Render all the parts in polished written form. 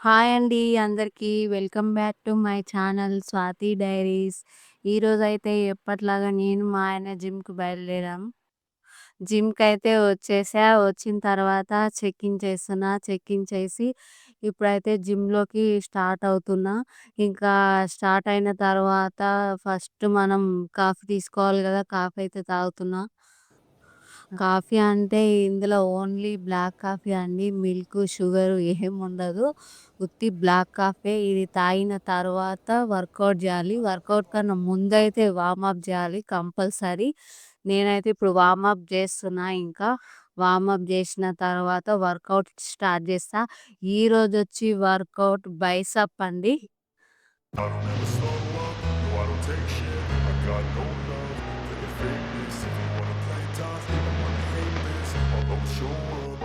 Hi అండి అందరికీ. Welcome back to my channel 'Swathi diaries'. ఈరోజైతే ఎప్పటిలాగా నేను మా ఆయన జిమ్‌కి బయలుదేరాం. జిమ్‌కైతే వచ్చేసా. వచ్చిన తర్వాత చెక్ ఇన్ చేస్తున్నా. చెక్ ఇన్ చేసి ఇప్పుడైతే జిమ్‌లోకి స్టార్ట్ అవుతున్నా. ఇంకా స్టార్ట్ అయిన తర్వాత ఫస్ట్ మనం కాఫీ తీసుకోవాలి గదా! కాఫీ అయితే తాగుతున్నా. కాఫీ అంటే ఇందులో ఓన్లీ బ్లాక్ కాఫీ అండి. మిల్క్, షుగర్ ఏముండదు. ఉత్తి బ్లాక్ కాఫే. ఇది తాగిన తర్వాత వర్కౌట్ జేయాలి. వర్కౌట్ కన్నా ముందైతే వార్మప్ జేయాలి కంపల్సరీ. నేనైతే ఇప్పుడు వార్మప్ జేస్తున్నా ఇంకా. వార్మప్ జేసిన తర్వాత వర్కౌట్ స్టార్ట్ జేస్తా. ఈరోజొచ్చి వర్కౌట్ బైసెప్ అండి. I don't ever slow up, no I don't take shit. I got no love for your fakeness. If you wanna play tough, I wanna hate this. I'll always show up.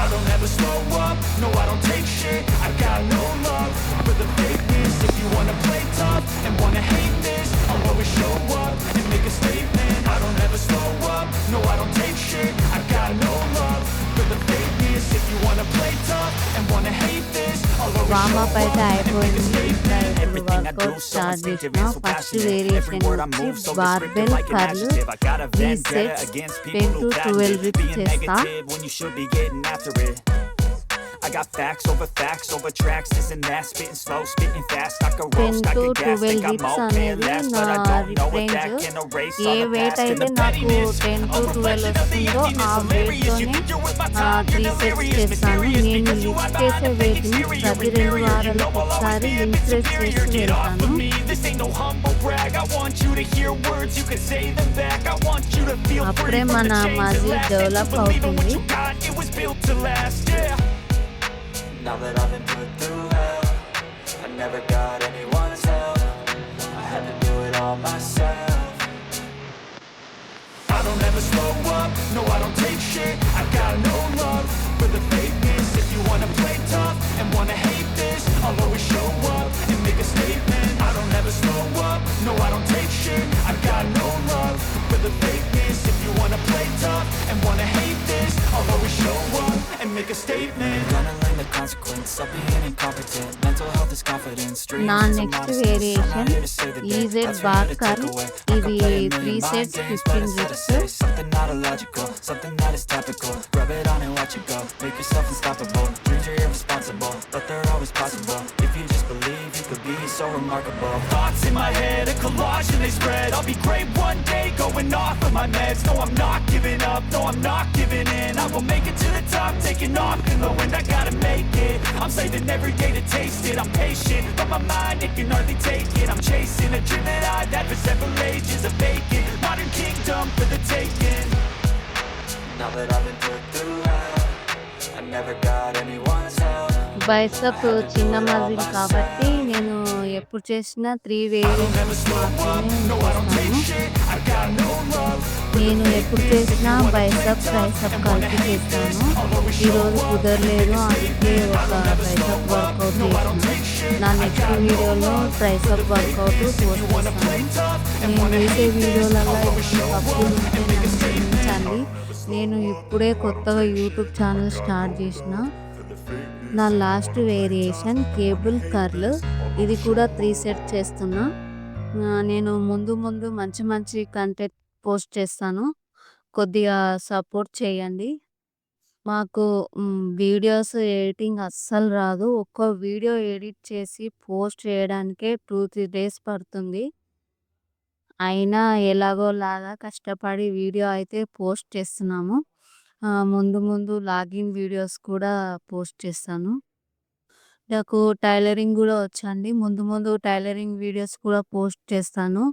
I don't ever slow up, no I don't take shit. I got no love for the fakeness. If you wanna play tough and wanna hate this, I'll always show up and make a statement. I don't ever slow up, no I don't take shit. I got no love for the fakeness. If you wanna play tough and wanna hate this, I'll always show warm up అయితే up and make a అయిపోయింది. ఇంకా statement. ఇప్పుడు workout start చేసినా. First variation వచ్చి barbell curl 3 sets 10-12 reps చేస్తా. When you should be getting after it. I got facts over tracks. Isn't that spitting slow, spitting fast? I could 10 roast, I to could gas, 12 think I'm hips okay అనేది last, నా but I don't know rep what that range. can erase a all the weight past and అయితే the నాకు pettiness. 10 A to 12 reflection of the వస్తుందో emptiness, ఆ hilarious. You వెయిట్‌తోనే think you're with my time, 3 you're sets delirious, చేస్తాను. mysterious, నేను because you lift hide behind చేసే a fake వెయిట్‌ని exterior ప్రతి 2 inferior. You వారాలకు know I'll always ఒకసారి be a link bit press superior. చేసి Get off వెళ్తాను. of me, this ain't no humble brag. I want you to hear words, you can say them back. I want you to feel free అప్పుడే from మన the chains that muscle last. And to develop believe in what అవుతుంది. you got, it was built to last, yeah. Now that I've been put through hell, I never got anyone's help. I had to do it all myself. I don't ever slow up, no I don't take shit. I got no love for the fakeness. If you wanna play tough and wanna hate this, I'll always show up and make a statement. I don't ever slow up, no I don't take shit. I got no love for the fakeness. If you wanna play tough and wanna hate this, I'll always show up and make a statement. Gonna learn the consequence of being incompetent. Mental health is confidence. Dreams నా is a next modest. I'm not variation here to save the day. EZ That's for bar you to take curl. away. I ఇది could play a 3 million mind sets games, but 15 instead I reps. say something not illogical, something that is topical. Rub it on and watch it go. Make yourself unstoppable. Dreams are irresponsible, but they're always possible. If you just believe, you could be so remarkable. Thoughts in my head, a collage and they spread. I'll be great one day, going off of my meds. No, I'm not giving up, no, I'm not giving in. I will make it to the top, taking off in the wind. I gotta make it. I'm saving every day to taste it. I'm patient, but my mind, it can hardly take it. I'm chasing a dream that I've had for several ages. A vacant modern kingdom for the taking. Now that I've been put through hell, I never got anyone's help. Bicep చిన్న muscle కాబట్టి నేను ఎప్పుడు చేసినా 3 variations మాత్రమే చేస్తాను. నేను ఎప్పుడు చేసినా బైసెప్, ట్రైసెప్ కలిపి చేస్తాను. ఈరోజు కుదరలేదు అందుకే ఒక బైసెప్ వర్కౌట్ చేసిన. నా నెక్స్ట్ వీడియోలో ట్రైసెప్ వర్కౌట్ పోస్ట్ చేస్తాను. నేను చేసే వీడియోలలో ఏమైనా తప్పులు ఉంటే నన్ను క్షమించండి. నేను ఇప్పుడే కొత్తగా యూట్యూబ్ ఛానల్ స్టార్ట్ చేసిన. నా లాస్ట్ వేరియేషన్ కేబుల్ కర్ల్. ఇది కూడా 3 సెట్స్ చేస్తున్నా. నేను ముందు ముందు మంచి మంచి కంటెంట్ పోస్ట్ చేస్తాను. కొద్దిగా సపోర్ట్ చేయండి. మాకు వీడియోస్ ఎడిటింగ్ అస్సలు రాదు. ఒక్క వీడియో ఎడిట్ చేసి పోస్ట్ చేయడానికే 2-3 డేస్ పడుతుంది. అయినా ఎలాగోలాగా కష్టపడి వీడియో అయితే పోస్ట్ చేస్తున్నాము. ముందు ముందు లాగిన్ వీడియోస్ కూడా పోస్ట్ చేస్తాను. నాకు టైలరింగ్ గూడా వచ్చండి. ముందు ముందు టైలరింగ్ వీడియోస్ కూడా పోస్ట్ చేస్తాను.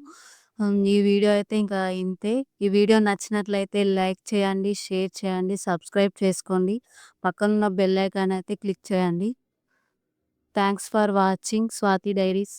ఈ వీడియో అయితే ఇంకా ఇంతే. ఈ వీడియో నచ్చినట్లయితే లైక్ చేయండి, షేర్ చేయండి, సబ్స్క్రైబ్ చేసుకోండి. పక్కనున్న బెల్ ఐకాన్ అయితే క్లిక్ చేయండి. Thanks for watching Swathi diaries.